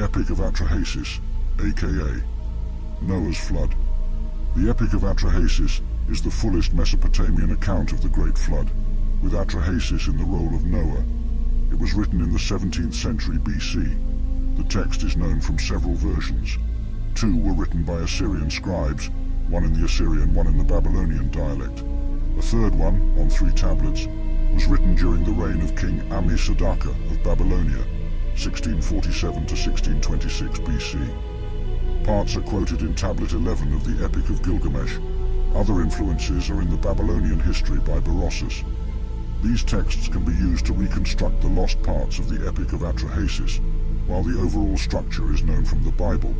Epic of Atrahasis, aka Noah's Flood. The Epic of Atrahasis is the fullest Mesopotamian account of the Great Flood, with Atrahasis in the role of Noah. It was written in the 17th century BC. The text is known from several versions. Two were written by Assyrian scribes, one in the Assyrian, one in the Babylonian dialect. A third one, on 3 tablets, was written during the reign of King Ammi-Sadarka of Babylonia, 1647 to 1626 BC. Parts are quoted in Tablet 11 of the Epic of Gilgamesh. Other influences are in the Babylonian history by Berossus. These texts can be used to reconstruct the lost parts of the Epic of Atrahasis, while the overall structure is known from the Bible.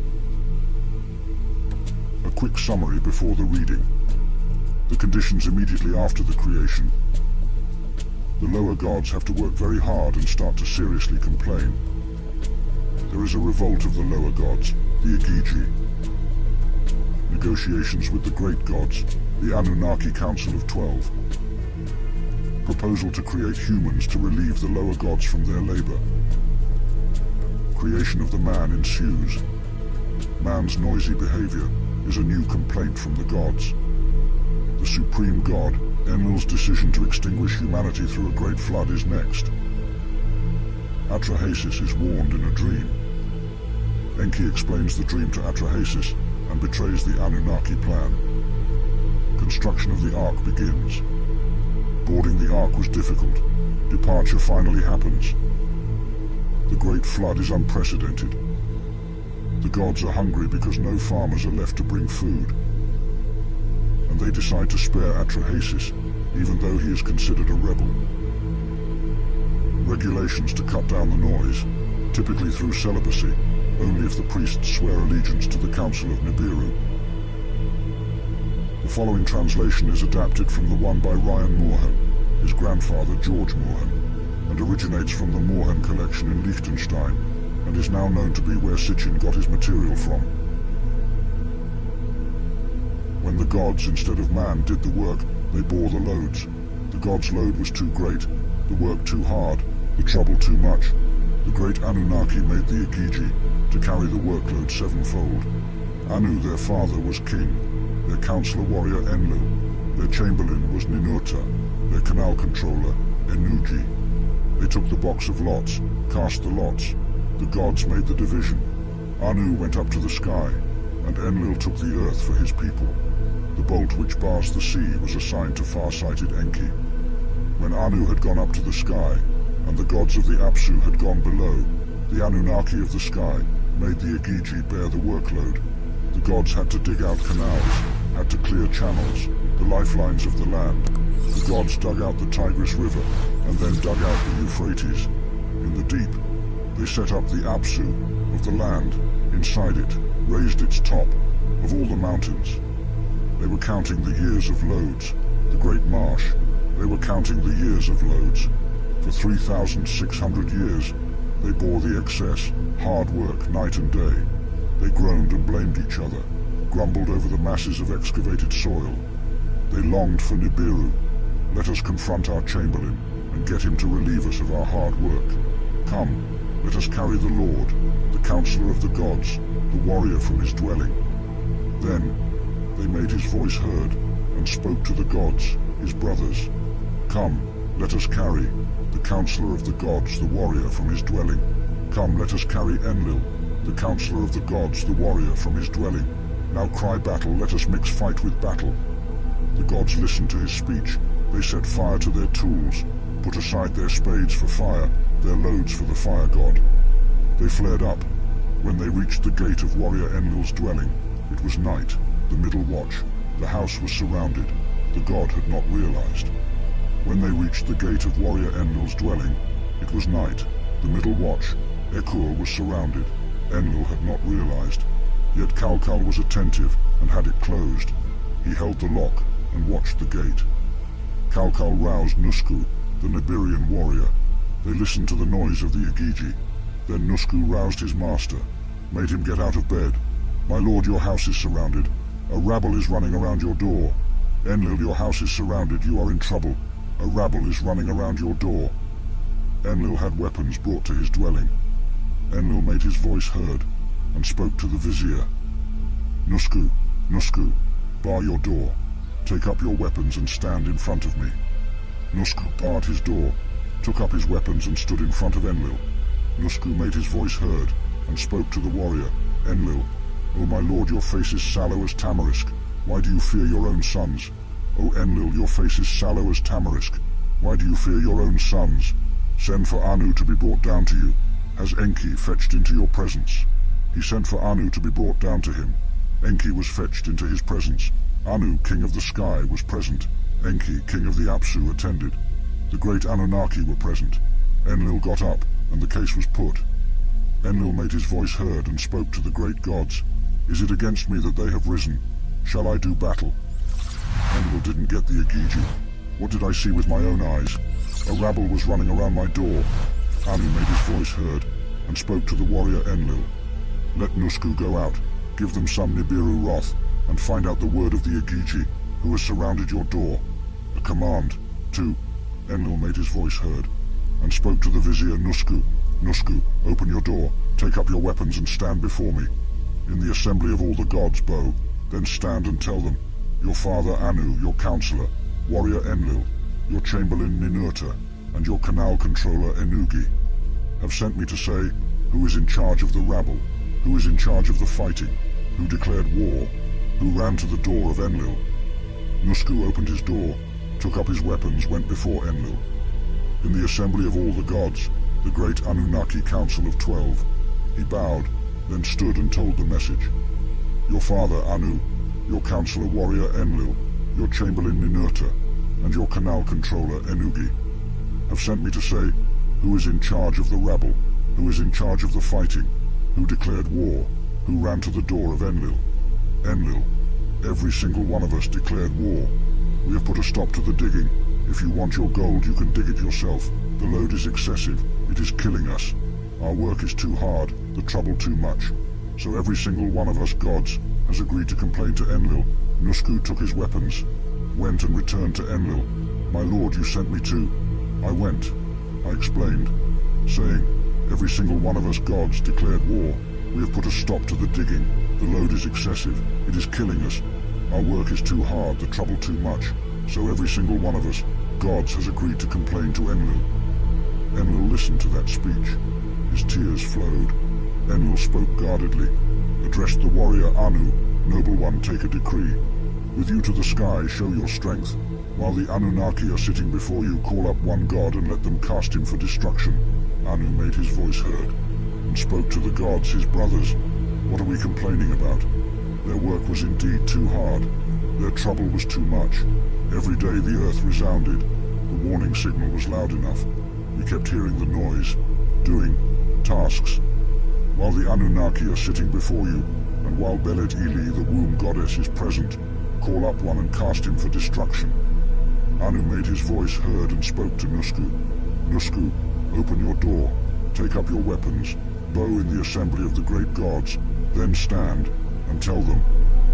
A quick summary before the reading. The conditions immediately after the creation. The lower gods have to work very hard and start to seriously complain. There is a revolt of the lower gods, the Igigi. Negotiations with the great gods, the Anunnaki Council of 12. Proposal to create humans to relieve the lower gods from their labor. Creation of the man ensues. Man's noisy behavior is a new complaint from the gods. The supreme god, Enlil's decision to extinguish humanity through a great flood is next. Atrahasis is warned in a dream. Enki explains the dream to Atrahasis and betrays the Anunnaki plan. Construction of the Ark begins. Boarding the Ark was difficult. Departure finally happens. The Great Flood is unprecedented. The gods are hungry because no farmers are left to bring food. And they decide to spare Atrahasis, even though he is considered a rebel. Regulations to cut down the noise, typically through celibacy, only if the priests swear allegiance to the Council of Nibiru. The following translation is adapted from the one by Ryan Moorhan, his grandfather George Moorhan, and originates from the Moorhan collection in Liechtenstein, and is now known to be where Sitchin got his material from. When the gods, instead of man, did the work, they bore the loads. The gods' load was too great, the work too hard, the trouble too much. The great Anunnaki made the Igigi to carry the workload sevenfold. Anu, their father, was king, their counselor warrior Enlil, their chamberlain was Ninurta, their canal controller Enugi. They took the box of lots, cast the lots. The gods made the division. Anu went up to the sky, and Enlil took the earth for his people. The bolt which bars the sea was assigned to far-sighted Enki. When Anu had gone up to the sky, and the gods of the Apsu had gone below, the Anunnaki of the sky made the Igigi bear the workload. The gods had to dig out canals, had to clear channels, the lifelines of the land. The gods dug out the Tigris River, and then dug out the Euphrates. In the deep, they set up the Apsu of the land. Inside it, raised its top, of all the mountains. They were counting the years of loads, the great marsh. They were counting the years of loads. For 3,600 years, they bore the excess, hard work night and day. They groaned and blamed each other, grumbled over the masses of excavated soil. They longed for Nibiru. Let us confront our chamberlain and get him to relieve us of our hard work. Come, let us carry the Lord, the counselor of the gods, the warrior from his dwelling. Then they made his voice heard and spoke to the gods, his brothers. Come, let us carry the counselor of the gods, the warrior from his dwelling. Come, let us carry Enlil, the counselor of the gods, the warrior from his dwelling. Now cry battle, let us mix fight with battle. The gods listened to his speech. They set fire to their tools, put aside their spades for fire, their loads for the fire god. They flared up. When they reached the gate of warrior Enlil's dwelling, it was night, the middle watch. The house was surrounded. The god had not realized. When they reached the gate of warrior Enlil's dwelling, it was night, the middle watch. Ekur was surrounded. Enlil had not realized. Yet Kalkal was attentive and had it closed. He held the lock and watched the gate. Kalkal roused Nusku, the Nibirian warrior. They listened to the noise of the Igigi. Then Nusku roused his master, made him get out of bed. My lord, your house is surrounded. A rabble is running around your door. Enlil, your house is surrounded. You are in trouble. A rabble is running around your door. Enlil had weapons brought to his dwelling. Enlil made his voice heard, and spoke to the vizier. Nusku, Nusku, bar your door. Take up your weapons and stand in front of me. Nusku barred his door, took up his weapons and stood in front of Enlil. Nusku made his voice heard, and spoke to the warrior. Enlil, O my lord, your face is sallow as tamarisk. Why do you fear your own sons? O Enlil, your face is sallow as tamarisk. Why do you fear your own sons? Send for Anu to be brought down to you. Has Enki fetched into your presence? He sent for Anu to be brought down to him. Enki was fetched into his presence. Anu, king of the sky, was present. Enki, king of the Apsu, attended. The great Anunnaki were present. Enlil got up, and the case was put. Enlil made his voice heard and spoke to the great gods. Is it against me that they have risen? Shall I do battle? Enlil didn't get the Igigi. What did I see with my own eyes? A rabble was running around my door. Anu made his voice heard, and spoke to the warrior Enlil. Let Nusku go out, give them some Nibiru wrath, and find out the word of the Igigi, who has surrounded your door. A command, too. Enlil made his voice heard, and spoke to the vizier Nusku. Nusku, open your door, take up your weapons and stand before me. In the assembly of all the gods, bow, then stand and tell them, your father Anu, your counselor, warrior Enlil, your chamberlain Ninurta, and your canal controller Enuggi, have sent me to say, who is in charge of the rabble, who is in charge of the fighting, who declared war, who ran to the door of Enlil. Nusku opened his door, took up his weapons, went before Enlil. In the assembly of all the gods, the great Anunnaki Council of 12, he bowed, then stood and told the message. Your father Anu, your counselor warrior Enlil, your chamberlain Ninurta, and your canal controller Enuggi, have sent me to say, who is in charge of the rabble, who is in charge of the fighting, who declared war, who ran to the door of Enlil. Enlil, every single one of us declared war. We have put a stop to the digging. If you want your gold, you can dig it yourself. The load is excessive. It is killing us. Our work is too hard, the trouble too much. So every single one of us gods has agreed to complain to Enlil. Nusku took his weapons, went and returned to Enlil. My lord, you sent me to... I went. I explained, saying, every single one of us gods declared war. We have put a stop to the digging. The load is excessive. It is killing us. Our work is too hard, the trouble too much. So every single one of us, gods, has agreed to complain to Enlil. Enlil listened to that speech. His tears flowed. Enlil spoke guardedly, addressed the warrior Anu. Noble one, take a decree. With you to the sky, show your strength. While the Anunnaki are sitting before you, call up one god and let them cast him for destruction. Anu made his voice heard, and spoke to the gods, his brothers. What are we complaining about? Their work was indeed too hard. Their trouble was too much. Every day the earth resounded. The warning signal was loud enough. We kept hearing the noise, doing tasks. While the Anunnaki are sitting before you, and while Belet Ili, the womb goddess, is present, call up one and cast him for destruction. Anu made his voice heard and spoke to Nusku. Nusku, open your door, take up your weapons, bow in the assembly of the great gods, then stand and tell them,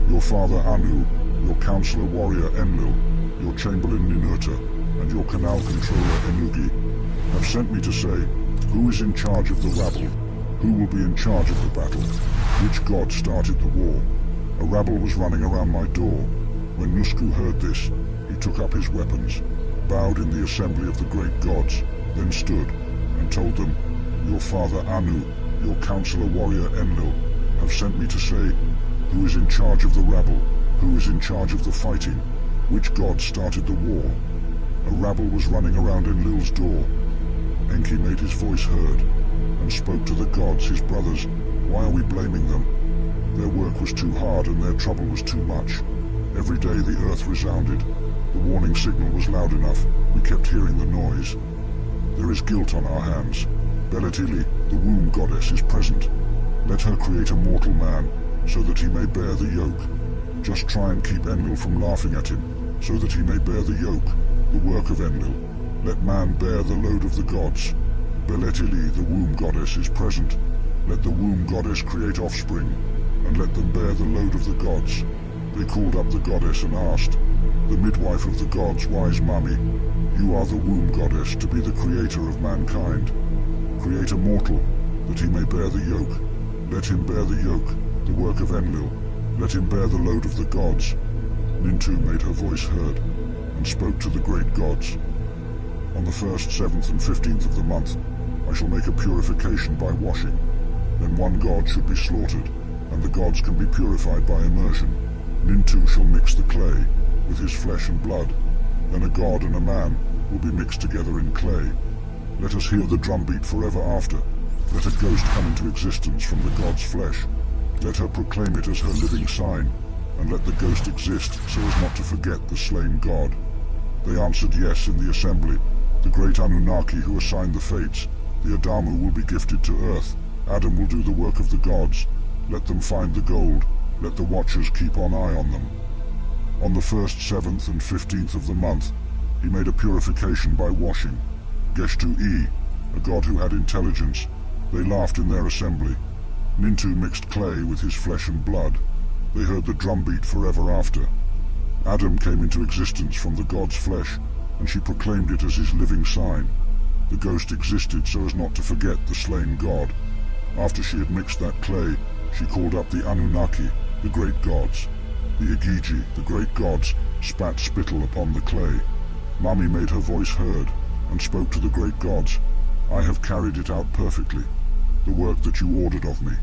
your father Anu, your counselor warrior Enlil, your chamberlain Ninurta, and your canal controller Enuggi, have sent me to say, who is in charge of the rabble, who will be in charge of the battle, which god started the war. A rabble was running around my door. When Nusku heard this, he took up his weapons, bowed in the assembly of the great gods, then stood and told them, your father Anu, your counselor warrior Enlil, have sent me to say, who is in charge of the rabble, who is in charge of the fighting, which god started the war. A rabble was running around Enlil's door. Enki made his voice heard, and spoke to the gods, his brothers. Why are we blaming them? Their work was too hard and their trouble was too much. Every day the earth resounded. The warning signal was loud enough. We kept hearing the noise. There is guilt on our hands. Belet Ili, the womb goddess, is present. Let her create a mortal man, so that he may bear the yoke. Just try and keep Enlil from laughing at him, so that he may bear the yoke, the work of Enlil. Let man bear the load of the gods. Belet Ili, the womb goddess, is present. Let the womb goddess create offspring, and let them bear the load of the gods. They called up the goddess and asked, the midwife of the gods, wise mummy, you are the womb goddess to be the creator of mankind. Create a mortal, that he may bear the yoke. Let him bear the yoke, the work of Enlil. Let him bear the load of the gods. Nintu made her voice heard, and spoke to the great gods. On the 1st, 7th, and 15th of the month, I shall make a purification by washing. Then one god should be slaughtered, and the gods can be purified by immersion. Nintu shall mix the clay with his flesh and blood. Then a god and a man will be mixed together in clay. Let us hear the drumbeat forever after. Let a ghost come into existence from the god's flesh. Let her proclaim it as her living sign, and let the ghost exist so as not to forget the slain god. They answered yes in the assembly. The great Anunnaki who assigned the fates, the Adamu, will be gifted to earth. Adam will do the work of the gods. Let them find the gold. Let the watchers keep an eye on them. On the 1st, 7th, and 15th of the month, he made a purification by washing. Geshtu-e, a god who had intelligence, they laughed in their assembly. Nintu mixed clay with his flesh and blood. They heard the drumbeat forever after. Adam came into existence from the god's flesh, and she proclaimed it as his living sign. The ghost existed so as not to forget the slain god. After she had mixed that clay, she called up the Anunnaki, the great gods. The Igigi, the great gods, spat spittle upon the clay. Mummy made her voice heard, and spoke to the great gods. I have carried it out perfectly, the work that you ordered of me.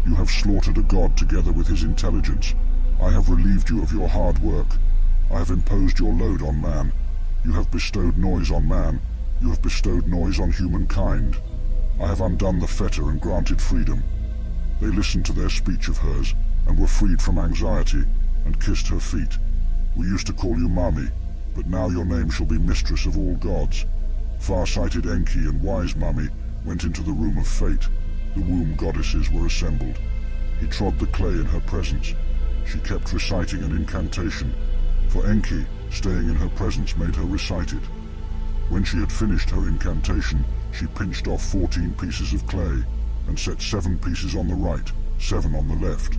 You have slaughtered a god together with his intelligence. I have relieved you of your hard work. I have imposed your load on man. You have bestowed noise on man. You have bestowed noise on humankind. I have undone the fetter and granted freedom. They listened to their speech of hers, and were freed from anxiety, and kissed her feet. We used to call you Mami, but now your name shall be Mistress of all gods. Far-sighted Enki and wise Mami went into the room of fate. The womb goddesses were assembled. He trod the clay in her presence. She kept reciting an incantation, for Enki, staying in her presence, made her recite it. When she had finished her incantation, she pinched off 14 pieces of clay, and set 7 pieces on the right, 7 on the left.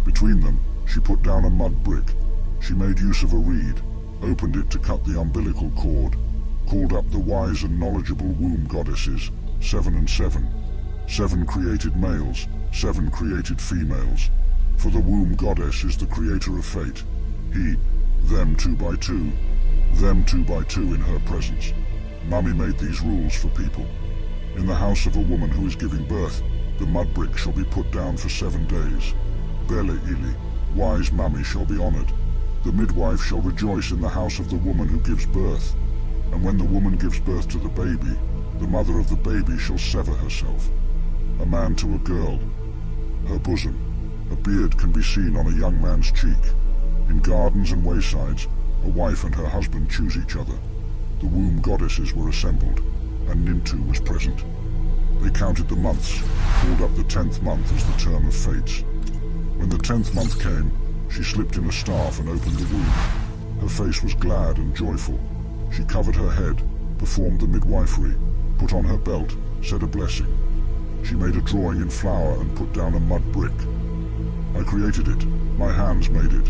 Between them, she put down a mud brick. She made use of a reed, opened it to cut the umbilical cord, called up the wise and knowledgeable womb goddesses, 7 and 7. 7 created males, 7 created females. For the womb goddess is the creator of fate. He, them 2 by 2, them 2 by 2 in her presence. Mummy made these rules for people. In the house of a woman who is giving birth, the mud brick shall be put down for 7 days. Bele Ili, wise Mummy shall be honored. The midwife shall rejoice in the house of the woman who gives birth. And when the woman gives birth to the baby, the mother of the baby shall sever herself. A man to a girl, her bosom. A beard can be seen on a young man's cheek. In gardens and waysides, a wife and her husband choose each other. The womb goddesses were assembled, and Nintu was present. They counted the months, called up the 10th month as the term of fates. When the 10th month came, she slipped in a staff and opened the womb. Her face was glad and joyful. She covered her head, performed the midwifery, put on her belt, said a blessing. She made a drawing in flour and put down a mud brick. I created it, my hands made it.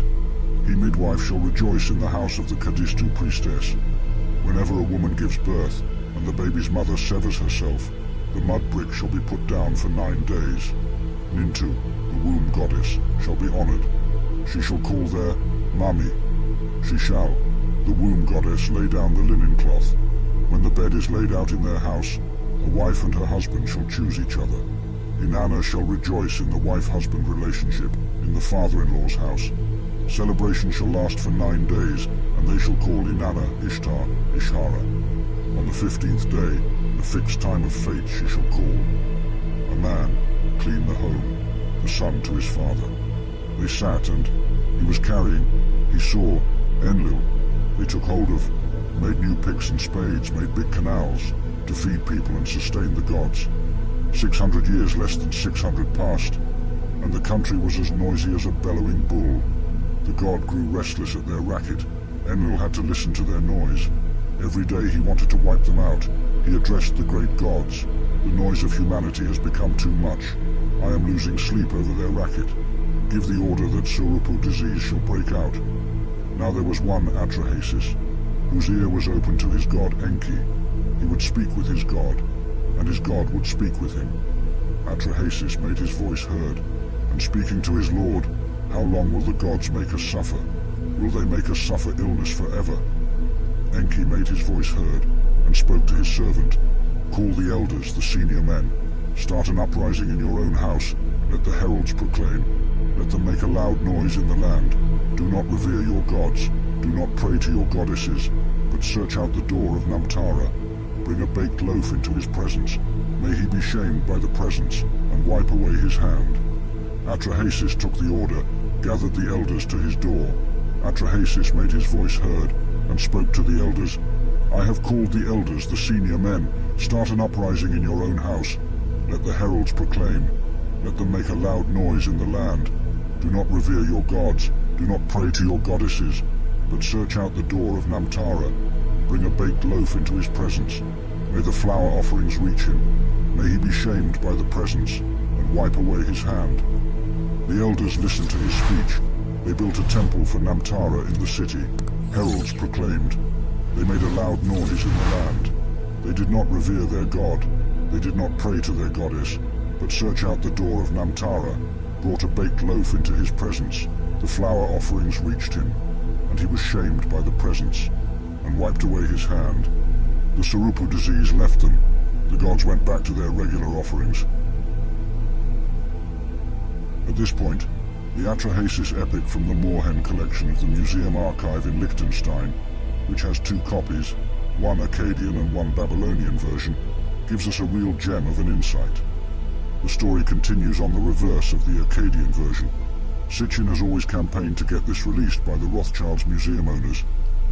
He midwife shall rejoice in the house of the Kadistu priestess. Whenever a woman gives birth, and the baby's mother severs herself, the mud brick shall be put down for 9 days. Nintu, the womb goddess, shall be honored. She shall call there Mami. She shall, the womb goddess, lay down the linen cloth. When the bed is laid out in their house, a wife and her husband shall choose each other. Inanna shall rejoice in the wife-husband relationship in the father-in-law's house. Celebration shall last for 9 days, and they shall call Inanna Ishtar, Ishara. On the 15th day, the fixed time of fate she shall call. A man, clean the home, the son to his father. They sat, and he was carrying, he saw, Enlil. They took hold of, made new picks and spades, made big canals, to feed people and sustain the gods. 600 years less than 600 passed, and the country was as noisy as a bellowing bull. The god grew restless at their racket. Enlil had to listen to their noise. Every day he wanted to wipe them out. He addressed the great gods. The noise of humanity has become too much. I am losing sleep over their racket. Give the order that Surupu disease shall break out. Now there was one Atrahasis, whose ear was open to his god Enki. He would speak with his god, and his god would speak with him. Atrahasis made his voice heard, and speaking to his lord, "How long will the gods make us suffer? Will they make us suffer illness forever?" Enki made his voice heard, and spoke to his servant, "Call the elders, the senior men. Start an uprising in your own house. Let the heralds proclaim. Let them make a loud noise in the land. Do not revere your gods. Do not pray to your goddesses, but search out the door of Namtara. Bring a baked loaf into his presence. May he be shamed by the presence, and wipe away his hand." Atrahasis took the order, gathered the elders to his door. Atrahasis made his voice heard, and spoke to the elders, "I have called the elders, the senior men. Start an uprising in your own house. Let the heralds proclaim. Let them make a loud noise in the land. Do not revere your gods. Do not pray to your goddesses, but search out the door of Namtara. Bring a baked loaf into his presence. May the flower offerings reach him. May he be shamed by the presence, and wipe away his hand." The elders listened to his speech. They built a temple for Namtara in the city. Heralds proclaimed. They made a loud noise in the land. They did not revere their god. They did not pray to their goddess, but search out the door of Namtara, brought a baked loaf into his presence. The flower offerings reached him, and he was shamed by the presence, and wiped away his hand. The Sarupu disease left them. The gods went back to their regular offerings. At this point, the Atrahasis Epic from the Moorhen collection of the Museum Archive in Liechtenstein, which has 2 copies, one Akkadian and one Babylonian version, gives us a real gem of an insight. The story continues on the reverse of the Akkadian version. Sitchin has always campaigned to get this released by the Rothschilds museum owners.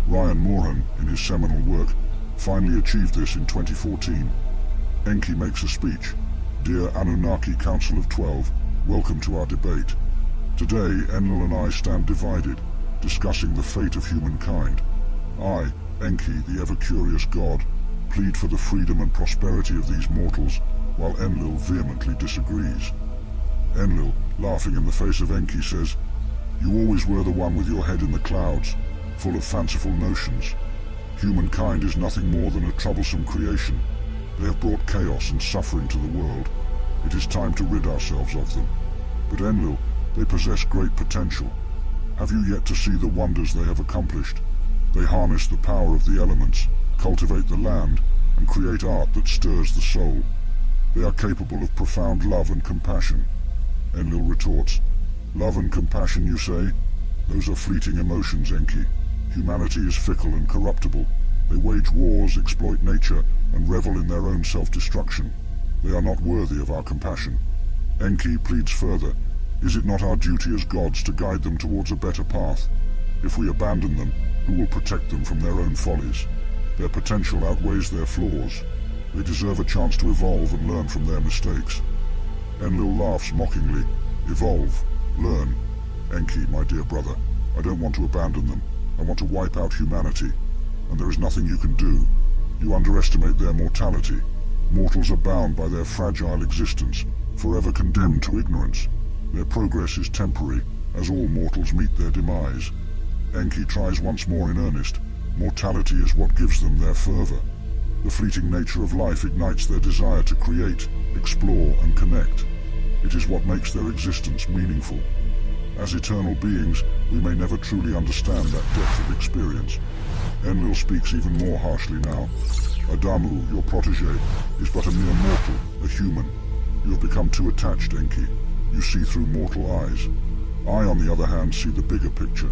Ryan Moorhen, in his seminal work, finally achieved this in 2014. Enki makes a speech. "Dear Anunnaki Council of 12, welcome to our debate. Today, Enlil and I stand divided, discussing the fate of humankind. I, Enki, the ever-curious god, plead for the freedom and prosperity of these mortals, while Enlil vehemently disagrees. Enlil, laughing in the face of Enki, says, "You always were the one with your head in the clouds, full of fanciful notions. Humankind is nothing more than a troublesome creation. They have brought chaos and suffering to the world. It is time to rid ourselves of them. But Enlil, they possess great potential. Have you yet to see the wonders they have accomplished? They harness the power of the elements, cultivate the land, and create art that stirs the soul. They are capable of profound love and compassion." Enlil retorts, "Love and compassion, you say? Those are fleeting emotions, Enki. Humanity is fickle and corruptible. They wage wars, exploit nature, and revel in their own self-destruction. They are not worthy of our compassion." Enki pleads further, "Is it not our duty as gods to guide them towards a better path? If we abandon them, who will protect them from their own follies? Their potential outweighs their flaws. They deserve a chance to evolve and learn from their mistakes." Enlil laughs mockingly. "Evolve. Learn. Enki, my dear brother, I don't want to abandon them. I want to wipe out humanity. And there is nothing you can do. You underestimate their mortality. Mortals are bound by their fragile existence, forever condemned to ignorance. Their progress is temporary, as all mortals meet their demise." Enki tries once more in earnest. Mortality is what gives them their fervor. The fleeting nature of life ignites their desire to create, explore, and connect. It is what makes their existence meaningful. As eternal beings, we may never truly understand that depth of experience. Enlil speaks even more harshly now. "Adamu, your protege, is but a mere mortal, a human. You have become too attached, Enki. You see through mortal eyes. I, on the other hand, see the bigger picture.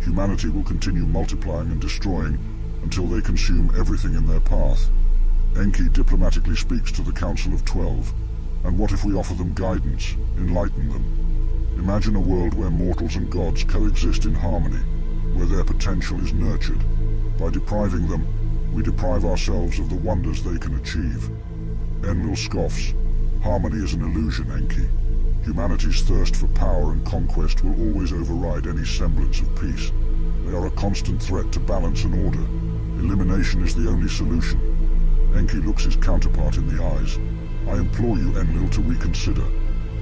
Humanity will continue multiplying and destroying until they consume everything in their path." Enki diplomatically speaks to the Council of 12. "And what if we offer them guidance, enlighten them? Imagine a world where mortals and gods coexist in harmony, where their potential is nurtured. By depriving them, we deprive ourselves of the wonders they can achieve." Enlil scoffs. "Harmony is an illusion, Enki. Humanity's thirst for power and conquest will always override any semblance of peace. They are a constant threat to balance and order. Elimination is the only solution." Enki looks his counterpart in the eyes. "I implore you, Enlil, to reconsider.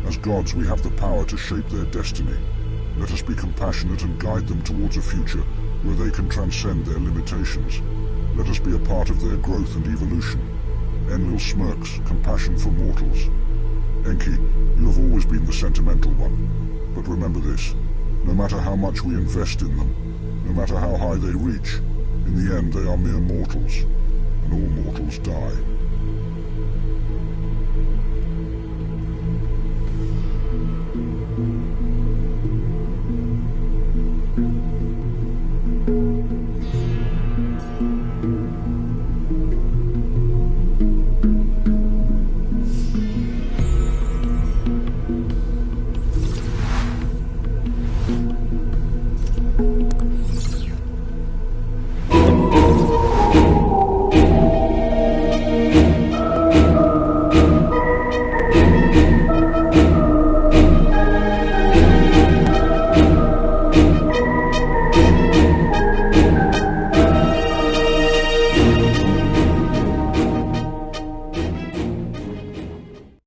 As gods, we have the power to shape their destiny. Let us be compassionate and guide them towards a future where they can transcend their limitations. Let us be a part of their growth and evolution." Enlil smirks, compassion for mortals. Enki, you have always been the sentimental one. But remember this, no matter how much we invest in them, no matter how high they reach, in the end they are mere mortals, and all mortals die.